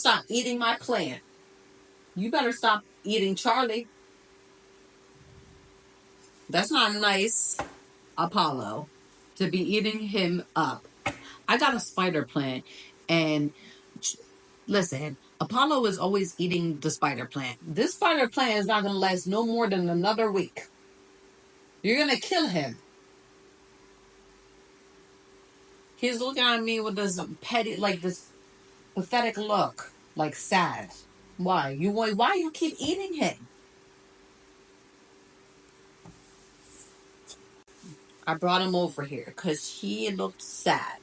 stop eating my plant. You better stop eating Charlie. That's not nice, Apollo, to be eating him up. I got a spider plant, and listen, Apollo is always eating the spider plant. This spider plant is not going to last no more than another week. You're going to kill him. He's looking at me with this petty, like this pathetic look, like sad. Why? Why you keep eating him? I brought him over here because he looked sad.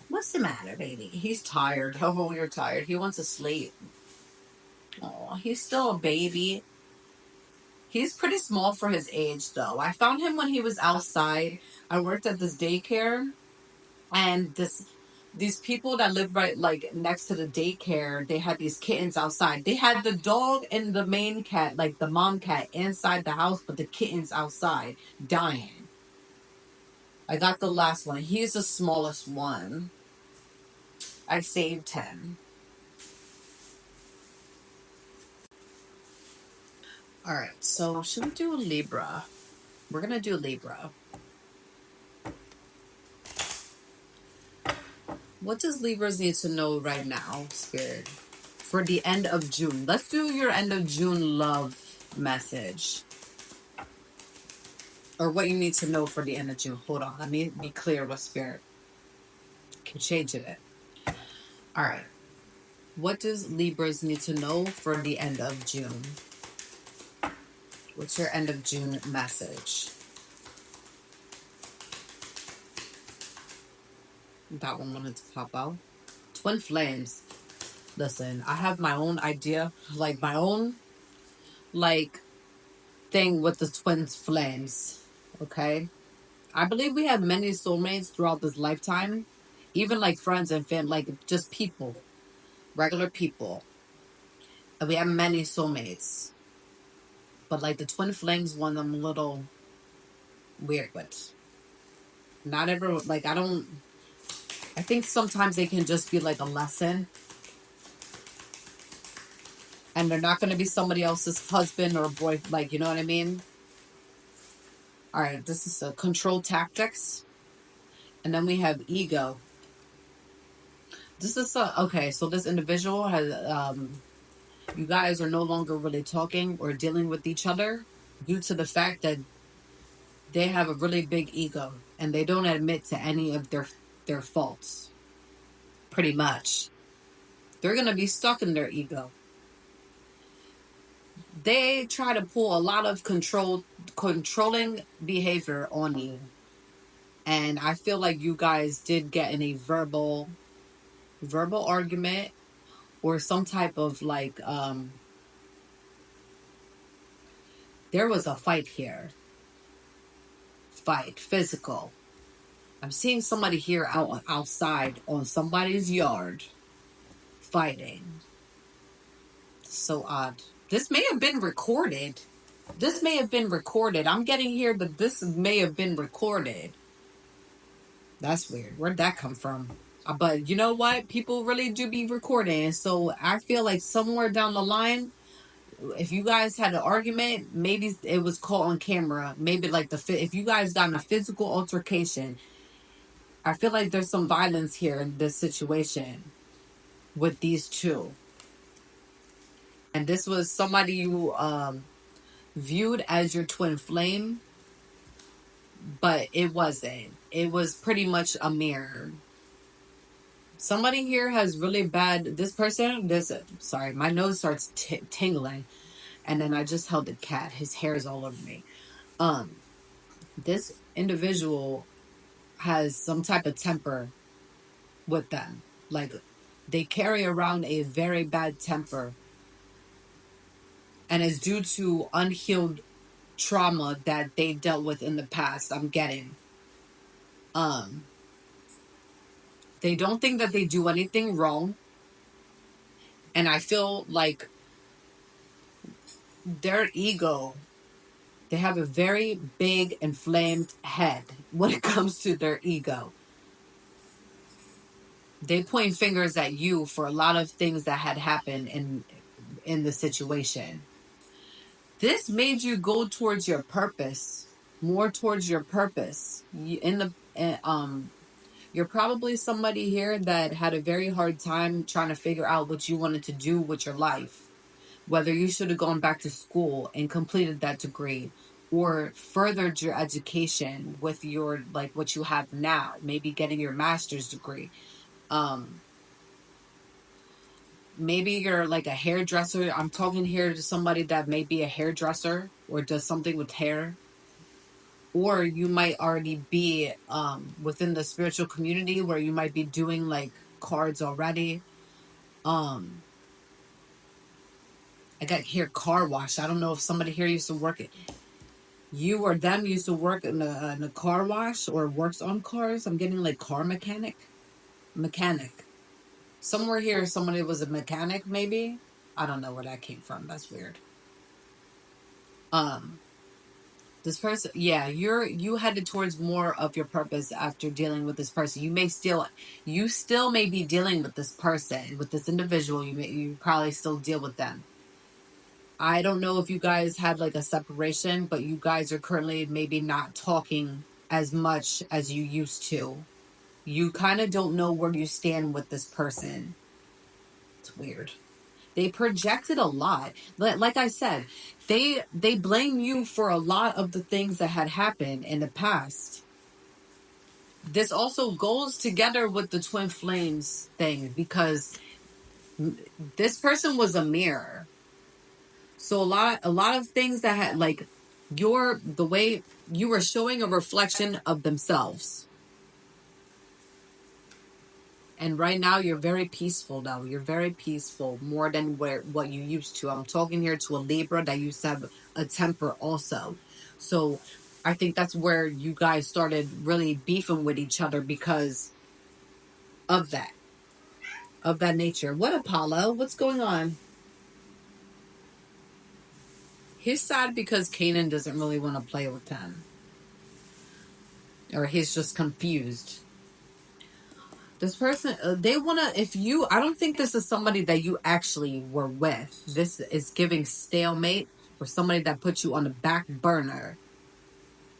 What's the matter, baby? He's tired. Oh, you're tired. He wants to sleep. Oh, he's still a baby. He's pretty small for his age, though. I found him when he was outside. I worked at this daycare, and these people that live right like next to the daycare, they had these kittens outside. They had the dog and the main cat, like the mom cat, inside the house, but the kittens outside dying. I got the last one. He's the smallest one. I saved him. All right, so should we do a Libra? We're gonna do Libra. What does Libras need to know right now, Spirit? For the end of June. Let's do your end of June love message. Or what you need to know for the end of June. Hold on. Let me be clear with Spirit. Keep changing it. All right. What does Libras need to know for the end of June? What's your end of June message? That one wanted to pop out. Twin flames. Listen, I have my own idea, like my own, like, thing with the twin flames. Okay? I believe we have many soulmates throughout this lifetime, even like friends and family, like just people, regular people. And we have many soulmates. But like the twin flames one, I'm a little weird with. Not everyone, like I think sometimes they can just be like a lesson. And they're not going to be somebody else's husband or boy, like, you know what I mean? All right, this is a control tactics. And then we have ego. This is okay, so this individual has, you guys are no longer really talking or dealing with each other due to the fact that they have a really big ego and they don't admit to any of their faults. Pretty much. They're going to be stuck in their ego. They try to pull a lot of controlling behavior on you. And I feel like you guys did get in a verbal argument or some type of like there was a fight here. Fight, physical. I'm seeing somebody here outside on somebody's yard fighting. So odd. This may have been recorded. I'm getting here that this may have been recorded. That's weird. Where'd that come from? But you know what? People really do be recording. So I feel like somewhere down the line, if you guys had an argument, maybe it was caught on camera. Maybe like if you guys got in a physical altercation, I feel like there's some violence here in this situation with these two. And this was somebody you viewed as your twin flame, but it wasn't. It was pretty much a mirror. Somebody here has really bad, sorry, my nose starts tingling. And then I just held the cat. His hair is all over me. This individual has some type of temper with them. Like, they carry around a very bad temper. And it's due to unhealed trauma that they dealt with in the past, I'm getting. They don't think that they do anything wrong. And I feel like their ego, they have a very big inflamed head when it comes to their ego. They point fingers at you for a lot of things that had happened in the situation. This made you go towards your purpose, more towards your purpose. You're probably somebody here that had a very hard time trying to figure out what you wanted to do with your life, whether you should have gone back to school and completed that degree or furthered your education with your like what you have now, maybe getting your master's degree. Um Maybe you're like a hairdresser. I'm talking here to somebody that may be a hairdresser or does something with hair. Or you might already be within the spiritual community where you might be doing like cards already. Um I got here car wash. I don't know if somebody here used to work it. You or them used to work in a car wash or works on cars. I'm getting like car mechanic. Somewhere here, somebody was a mechanic. Maybe I don't know where that came from. That's weird. Um, this person, yeah, you headed towards more of your purpose after dealing with this person. You still may be dealing with this person, with this individual. You probably still deal with them. I don't know if you guys had like a separation, but you guys are currently maybe not talking as much as you used to. You kind of don't know where you stand with this person. It's weird. They projected a lot. Like I said, they blame you for a lot of the things that had happened in the past. This also goes together with the twin flames thing because this person was a mirror. So a lot of things that had like the way you were showing a reflection of themselves. And right now you're very peaceful now. You're very peaceful more than what you used to. I'm talking here to a Libra that used to have a temper also. So I think that's where you guys started really beefing with each other because of that nature. What Apollo? What's going on? He's sad because Kanan doesn't really want to play with him. Or he's just confused. This person, they want to, if you, I don't think this is somebody that you actually were with. This is giving stalemate for somebody that put you on the back burner,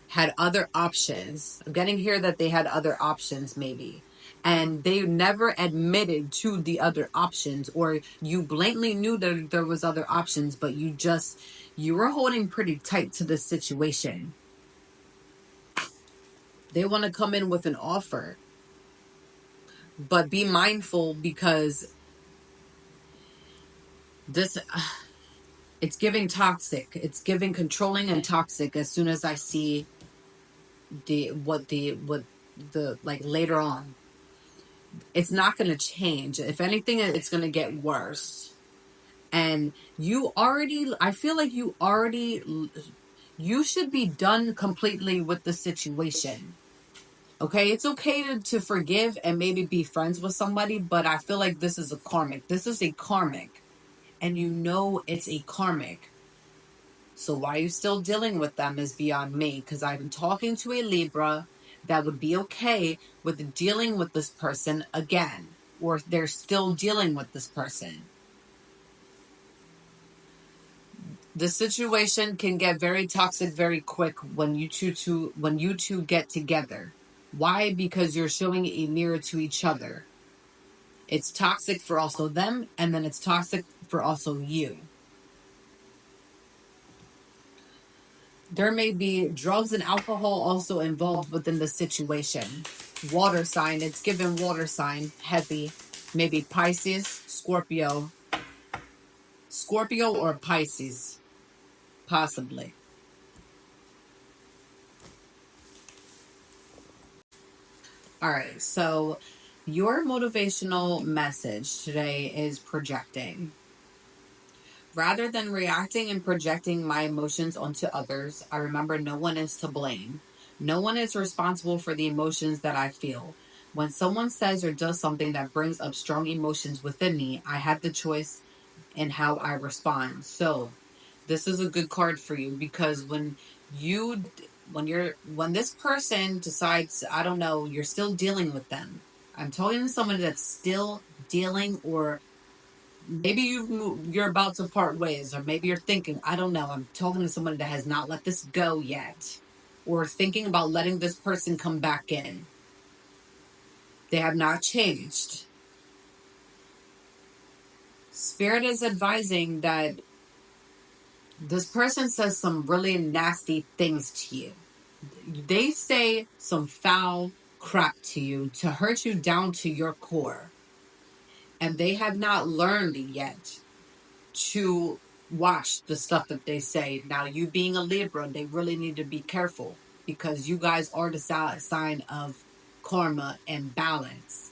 had other options. I'm getting here that they had other options, maybe. And they never admitted to the other options, or you blatantly knew that there was other options, but you were holding pretty tight to this situation. They want to come in with an offer, but be mindful because this it's giving toxic. It's giving controlling and toxic as soon as I see the like later on. It's not going to change. If anything, it's going to get worse. And I feel like you should be done completely with the situation. Okay, it's okay to forgive and maybe be friends with somebody, but I feel like this is a karmic. This is a karmic. And you know it's a karmic. So why you still dealing with them is beyond me, because I'm talking to a Libra that would be okay with dealing with this person again, or they're still dealing with this person. The situation can get very toxic very quick when you two get together. Why? Because you're showing a mirror to each other. It's toxic for also them, and then it's toxic for also you. There may be drugs and alcohol also involved within the situation. Water sign, it's given water sign, heavy. Maybe Pisces, Scorpio or Pisces, possibly. All right, so your motivational message today is projecting. Rather than reacting and projecting my emotions onto others, I remember no one is to blame. No one is responsible for the emotions that I feel. When someone says or does something that brings up strong emotions within me, I have the choice in how I respond. So, this is a good card for you because when this person decides, I don't know, you're still dealing with them. I'm talking to somebody that's still dealing, or maybe you're about to part ways, or maybe you're thinking, I don't know. I'm talking to somebody that has not let this go yet, or thinking about letting this person come back in. They have not changed. Spirit is advising that this person says some really nasty things to you. They say some foul crap to you to hurt you down to your core. And they have not learned yet to watch the stuff that they say. Now, you being a Libra, they really need to be careful because you guys are the sign of karma and balance,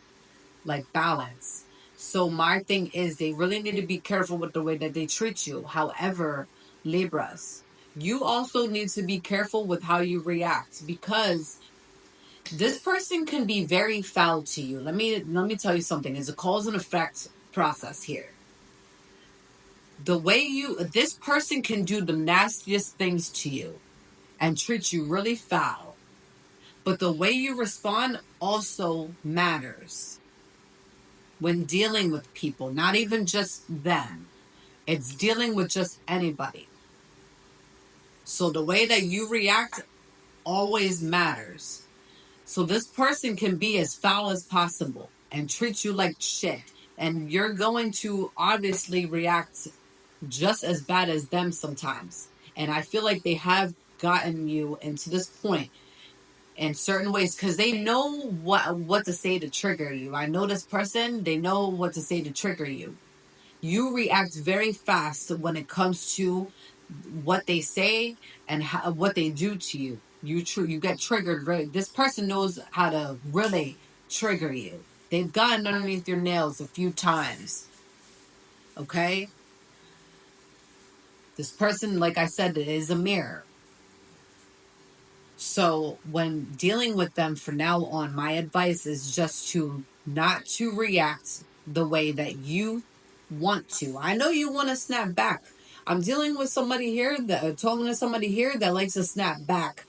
like balance. So my thing is they really need to be careful with the way that they treat you. However, Libras, you also need to be careful with how you react because this person can be very foul to you. Let me tell you something. It's a cause and effect process here. The way this person can do the nastiest things to you and treat you really foul. But the way you respond also matters when dealing with people, not even just them. It's dealing with just anybody. So the way that you react always matters. So this person can be as foul as possible and treat you like shit. And you're going to obviously react just as bad as them sometimes. And I feel like they have gotten you into this point in certain ways because they know what to say to trigger you. I know this person, they know what to say to trigger you. You react very fast when it comes to what they say and what they do to you. You get triggered. This person knows how to really trigger you. They've gotten underneath your nails a few times. Okay? This person, like I said, is a mirror. So when dealing with them from now on, my advice is just to not to react the way that you want to. I know you want to snap back. I'm dealing with somebody here that talking to somebody here that likes to snap back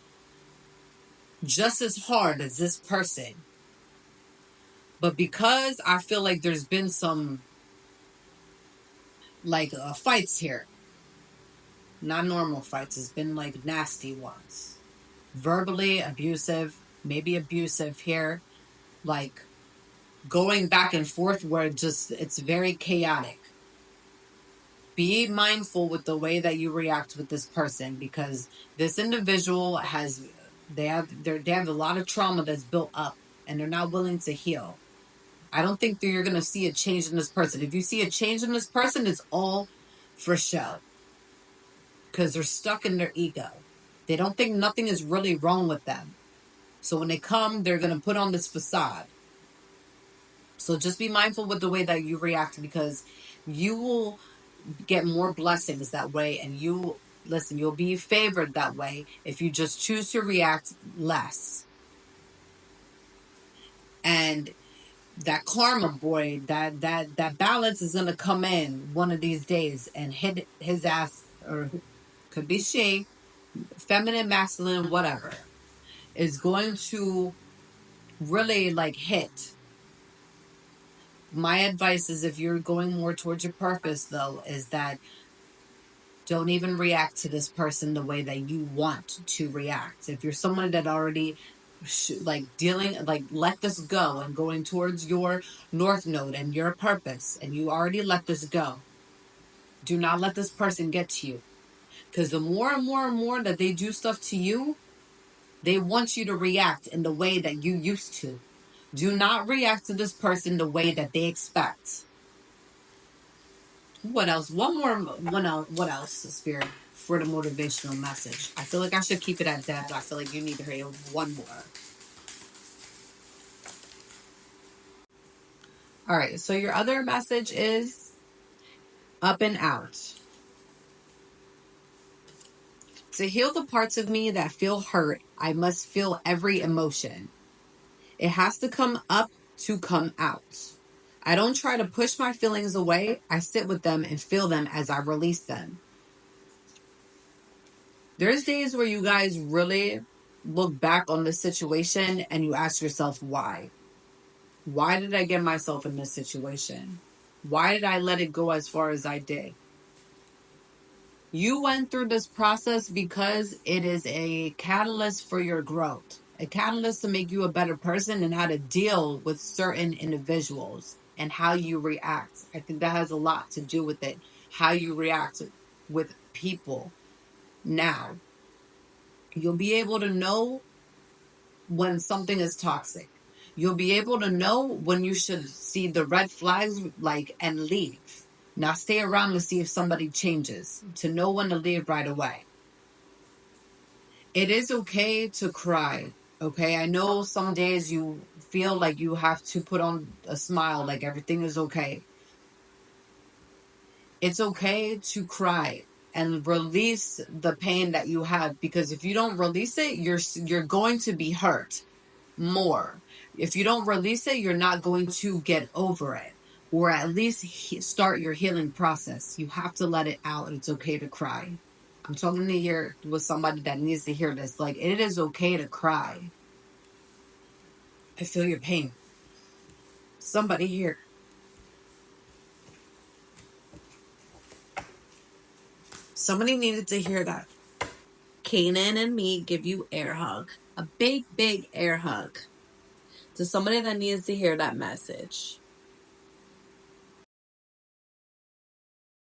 just as hard as this person. But because I feel like there's been some like fights here, not normal fights, it's been like nasty ones, verbally abusive, maybe abusive here, like going back and forth where it's very chaotic. Be mindful with the way that you react with this person because this individual they have a lot of trauma that's built up and they're not willing to heal. I don't think that you're going to see a change in this person. If you see a change in this person, it's all for show because they're stuck in their ego. They don't think nothing is really wrong with them. So when they come, they're going to put on this facade. So just be mindful with the way that you react because you will get more blessings that way. And you'll be favored that way if you just choose to react less. And that karma boy, that balance is going to come in one of these days and hit his ass, or could be she, feminine, masculine, whatever, is going to really like hit. My advice is if you're going more towards your purpose though, is that don't even react to this person the way that you want to react. If you're someone that already like dealing, like let this go and going towards your north node and your purpose, and you already let this go, do not let this person get to you. Because the more and more and more that they do stuff to you, they want you to react in the way that you used to. Do not react to this person the way that they expect. What else? What else, Spirit, for the motivational message? I feel like I should keep it at that, but I feel like you need to hear one more. All right, so your other message is up and out. To heal the parts of me that feel hurt, I must feel every emotion. It has to come up to come out. I don't try to push my feelings away. I sit with them and feel them as I release them. There's days where you guys really look back on the situation and you ask yourself why. Why did I get myself in this situation? Why did I let it go as far as I did? You went through this process because it is a catalyst for your growth, a catalyst to make you a better person and how to deal with certain individuals and how you react. I think that has a lot to do with it, how you react with people. Now, you'll be able to know when something is toxic. You'll be able to know when you should see the red flags, like, and leave. Not stay around to see if somebody changes, to know when to leave right away. It is okay to cry. Okay. I know some days you feel like you have to put on a smile, like everything is okay. It's okay to cry and release the pain that you have, because if you don't release it, you're going to be hurt more. If you don't release it, you're not going to get over it, or at least start your healing process. You have to let it out. It's okay to cry. I'm talking to here with somebody that needs to hear this. Like, it is okay to cry. I feel your pain. Somebody here. Somebody needed to hear that. Kanan and me give you air hug. A big, big air hug to somebody that needs to hear that message.